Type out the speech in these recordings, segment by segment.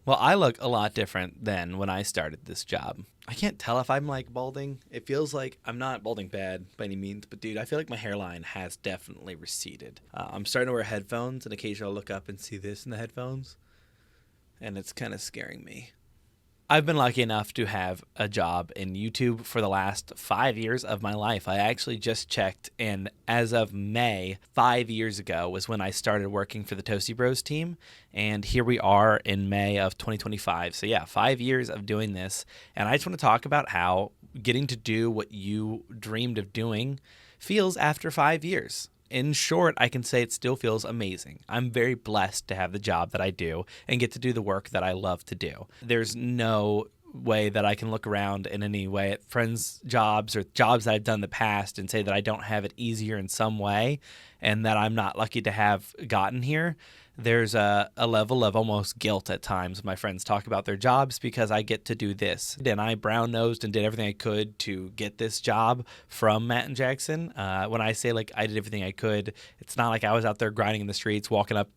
Well, I look a lot different than when I started this job. I can't tell if I'm like balding. It feels like I'm not balding bad by any means, but dude, I feel like my hairline has definitely receded. I'm starting to wear headphones, and occasionally I'll look up and see this in the headphones, and it's kind of scaring me. I've been lucky enough to have a job in YouTube for the last 5 years of my life. I actually just checked, and as of May, 5 years ago, was when I started working for the Toasty Bros team. And here we are in May of 2025. So, yeah, 5 years of doing this. And I just want to talk about how getting to do what you dreamed of doing feels after 5 years. In short, I can say it still feels amazing. I'm very blessed to have the job that I do and get to do the work that I love to do. There's no way that I can look around in any way at friends' jobs or jobs that I've done in the past and say that I don't have it easier in some way and that I'm not lucky to have gotten here. There's a level of almost guilt at times when my friends talk about their jobs because I get to do this. And I brown-nosed and did everything I could to get this job from Matt and Jackson. When I say like I did everything I could, it's not like I was out there grinding in the streets, walking up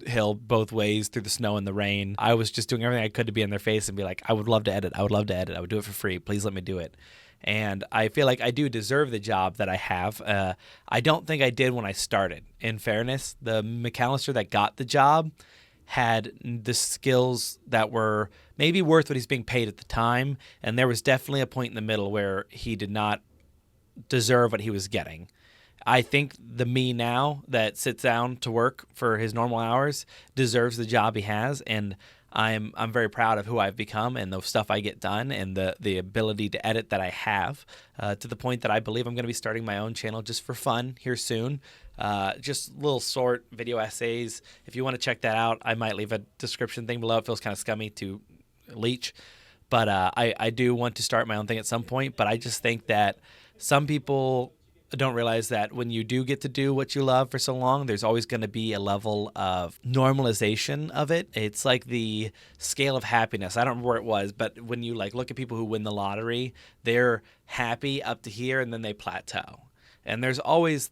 hill both ways through the snow and the rain. I was just doing everything I could to be in their face and be like, I would love to edit. I would love to edit. I would do it for free. Please let me do it. And I feel like I do deserve the job that I have. I don't think I did when I started. In fairness, the McAllister that got the job had the skills that were maybe worth what he's being paid at the time. And there was definitely a point in the middle where he did not deserve what he was getting. I think the me now that sits down to work for his normal hours deserves the job he has, and I'm very proud of who I've become and the stuff I get done and the ability to edit that I have, to the point that I believe I'm going to be starting my own channel just for fun here soon. Just little short video essays. If you want to check that out, I might leave a description thing below. It feels kind of scummy to leech, but I do want to start my own thing at some point. But I just think that some people don't realize that when you do get to do what you love for so long, there's always going to be a level of normalization of it. It's like the scale of happiness. I don't remember where it was, but when you like look at people who win the lottery, they're happy up to here and then they plateau. And there's always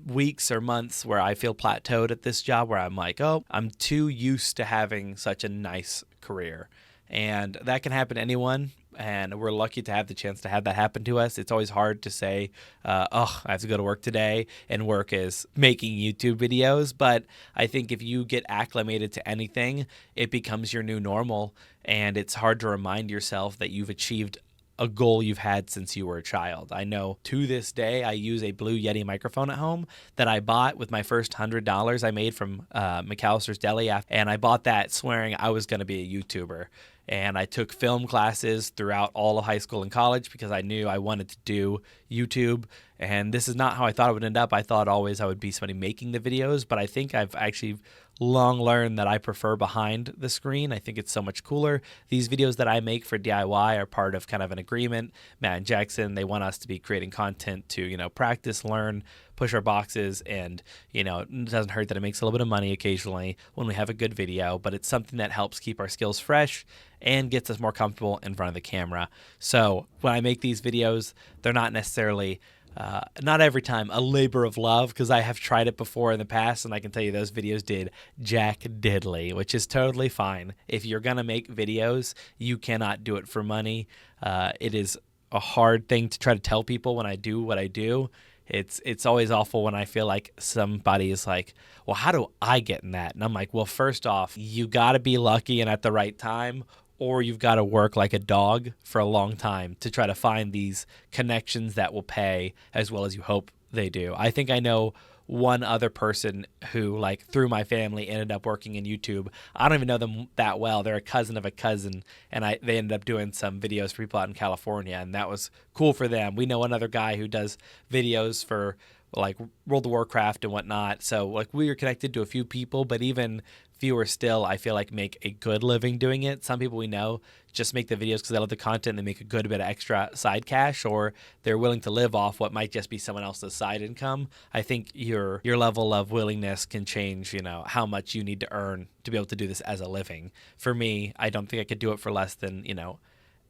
weeks or months where I feel plateaued at this job where I'm like, oh, I'm too used to having such a nice career. And that can happen to anyone. And we're lucky to have the chance to have that happen to us. It's always hard to say, I have to go to work today, and work is making YouTube videos. But I think if you get acclimated to anything, it becomes your new normal. And it's hard to remind yourself that you've achieved a goal you've had since you were a child. I know to this day I use a Blue Yeti microphone at home that I bought with my first $100 I made from McAllister's Deli, and I bought that swearing I was going to be a YouTuber. And I took film classes throughout all of high school and college because I knew I wanted to do YouTube. And this is not how I thought it would end up. I thought always I would be somebody making the videos, but I think I've actually long learned that I prefer behind the screen. I think it's so much cooler. These videos that I make for DIY are part of kind of an agreement. Matt and Jackson, they want us to be creating content to, practice, learn, push our boxes, and, it doesn't hurt that it makes a little bit of money occasionally when we have a good video, but it's something that helps keep our skills fresh and gets us more comfortable in front of the camera. So when I make these videos, they're not necessarily not every time a labor of love, because I have tried it before in the past, and I can tell you those videos did jack diddly, which is totally fine. If you're going to make videos, you cannot do it for money. It is a hard thing to try to tell people when I do what I do. It's always awful when I feel like somebody is like, well, how do I get in that? And I'm like, well, first off, you got to be lucky and at the right time, or you've got to work like a dog for a long time to try to find these connections that will pay as well as you hope they do. I think I know one other person who, like, through my family ended up working in YouTube. I don't even know them that well. They're a cousin of a cousin, and they ended up doing some videos for people out in California, and that was cool for them. We know another guy who does videos for like World of Warcraft and whatnot. So like we are connected to a few people, but even fewer still, I feel like, make a good living doing it. Some people we know just make the videos because they love the content and they make a good bit of extra side cash, or they're willing to live off what might just be someone else's side income. I think your level of willingness can change, how much you need to earn to be able to do this as a living. For me, I don't think I could do it for less than,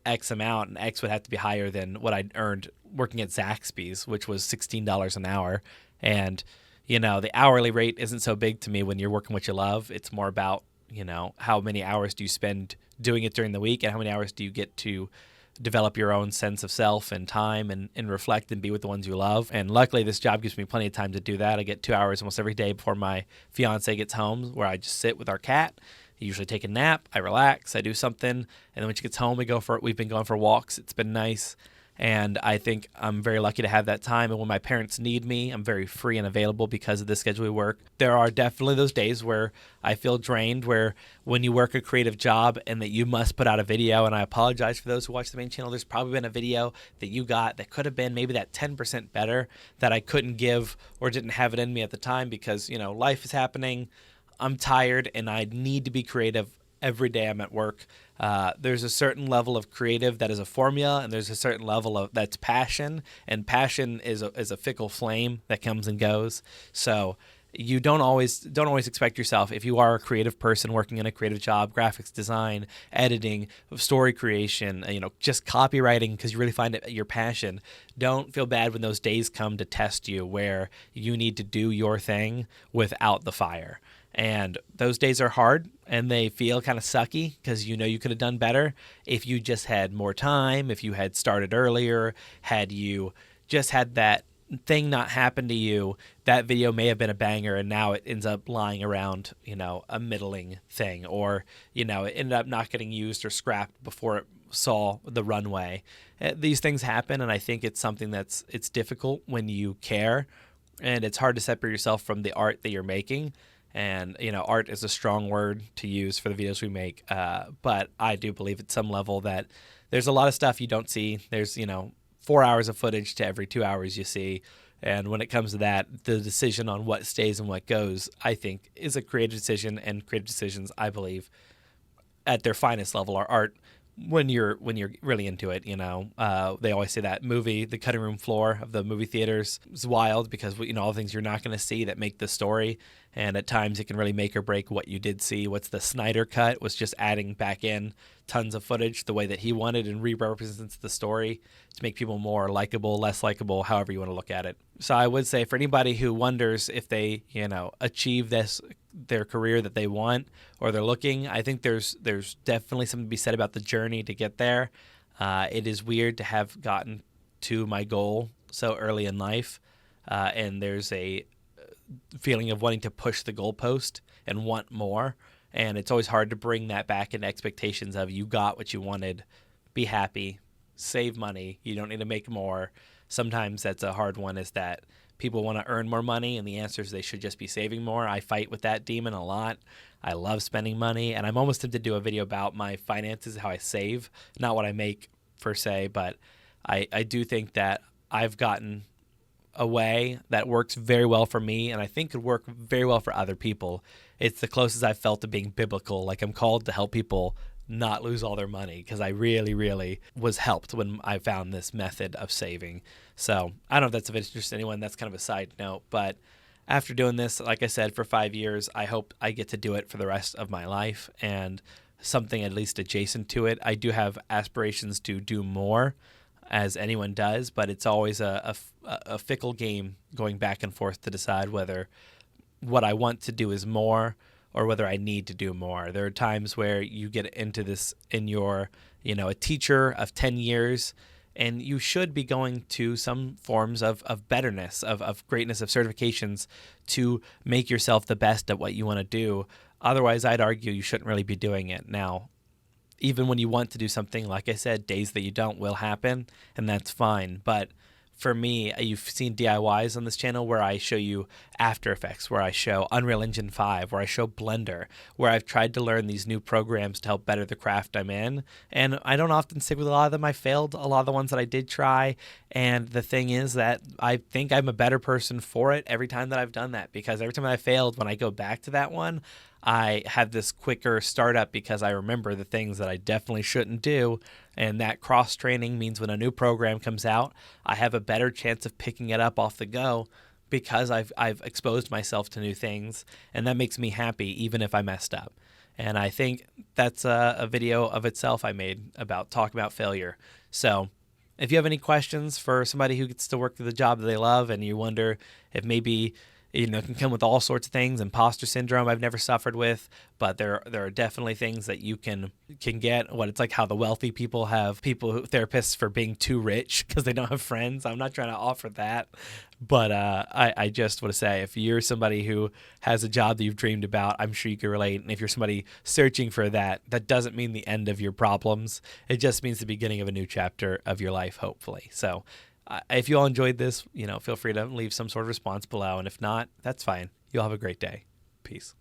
X amount, and X would have to be higher than what I earned working at Zaxby's, which was $16 an hour. And, the hourly rate isn't so big to me when you're working what you love. It's more about how many hours do you spend doing it during the week, and how many hours do you get to develop your own sense of self and time and reflect and be with the ones you love. And luckily, this job gives me plenty of time to do that. I get 2 hours almost every day before my fiance gets home, where I just sit with our cat. I usually take a nap, I relax, I do something, and then when she gets home, we've been going for walks. It's been nice. And I think I'm very lucky to have that time. And when my parents need me, I'm very free and available because of the schedule we work. There are definitely those days where I feel drained, where when you work a creative job and that you must put out a video, and I apologize for those who watch the main channel, there's probably been a video that you got that could have been maybe that 10% better that I couldn't give or didn't have it in me at the time because, life is happening. I'm tired and I need to be creative every day I'm at work. There's a certain level of creative that is a formula, and there's a certain level of that's passion, and passion is a fickle flame that comes and goes. So you don't always expect yourself, if you are a creative person working in a creative job, graphics design, editing, story creation, just copywriting, because you really find it your passion. Don't feel bad when those days come to test you, where you need to do your thing without the fire. And those days are hard and they feel kind of sucky because you could have done better if you just had more time, if you had started earlier, had you just had that thing not happen to you, that video may have been a banger and now it ends up lying around, a middling thing, or, it ended up not getting used or scrapped before it saw the runway. These things happen, and I think it's something it's difficult when you care, and it's hard to separate yourself from the art that you're making. And, art is a strong word to use for the videos we make. But I do believe at some level that there's a lot of stuff you don't see. There's, 4 hours of footage to every 2 hours you see. And when it comes to that, the decision on what stays and what goes, I think, is a creative decision. And creative decisions, I believe, at their finest level are art. When you're really into it, they always say that the cutting room floor of the movie theaters is wild because, all the things you're not going to see that make the story. And at times it can really make or break what you did see. What's the Snyder cut was just adding back in tons of footage the way that he wanted and re-represents the story to make people more likable, less likable, however you want to look at it. So I would say for anybody who wonders if they, achieve their career that they want, or they're looking, I think there's definitely something to be said about the journey to get there. It is weird to have gotten to my goal so early in life, and there's a feeling of wanting to push the goalpost and want more, and it's always hard to bring that back into expectations of you got what you wanted, be happy, save money, you don't need to make more. Sometimes that's a hard one, is that people want to earn more money, and the answer is they should just be saving more. I fight with that demon a lot. I love spending money, and I'm almost tempted to do a video about my finances, how I save, not what I make per se, but I do think that I've gotten a way that works very well for me, and I think could work very well for other people. It's the closest I've felt to being biblical. Like, I'm called to help people not lose all their money, because I really, really was helped when I found this method of saving. So I don't know if that's of interest to anyone. That's kind of a side note, but after doing this, like I said, for 5 years, I hope I get to do it for the rest of my life, and something at least adjacent to it. I do have aspirations to do more, as anyone does, but it's always a fickle game going back and forth to decide whether what I want to do is more or whether I need to do more. There are times where you get into this in your, a teacher of 10 years, and you should be going to some forms of betterness, of greatness, of certifications to make yourself the best at what you want to do. Otherwise, I'd argue you shouldn't really be doing it. Now, even when you want to do something, like I said, days that you don't will happen, and that's fine. But for me, you've seen DIYs on this channel where I show you After Effects, where I show Unreal Engine 5, where I show Blender, where I've tried to learn these new programs to help better the craft I'm in. And I don't often stick with a lot of them. I failed a lot of the ones that I did try. And the thing is that I think I'm a better person for it every time that I've done that, because every time I failed, when I go back to that one, I have this quicker startup because I remember the things that I definitely shouldn't do. And that cross training means when a new program comes out, I have a better chance of picking it up off the go because I've exposed myself to new things. And that makes me happy even if I messed up. And I think that's a video of itself I made about talking about failure. So if you have any questions for somebody who gets to work the job that they love, and you wonder if maybe It can come with all sorts of things. Imposter syndrome I've never suffered with, but there are definitely things that you can get. What it's like how the wealthy people have therapists for being too rich because they don't have friends. I'm not trying to offer that, but I just want to say, if you're somebody who has a job that you've dreamed about, I'm sure you can relate. And if you're somebody searching for that, that doesn't mean the end of your problems. It just means the beginning of a new chapter of your life, hopefully. So if you all enjoyed this, feel free to leave some sort of response below. And if not, that's fine. You'll have a great day. Peace.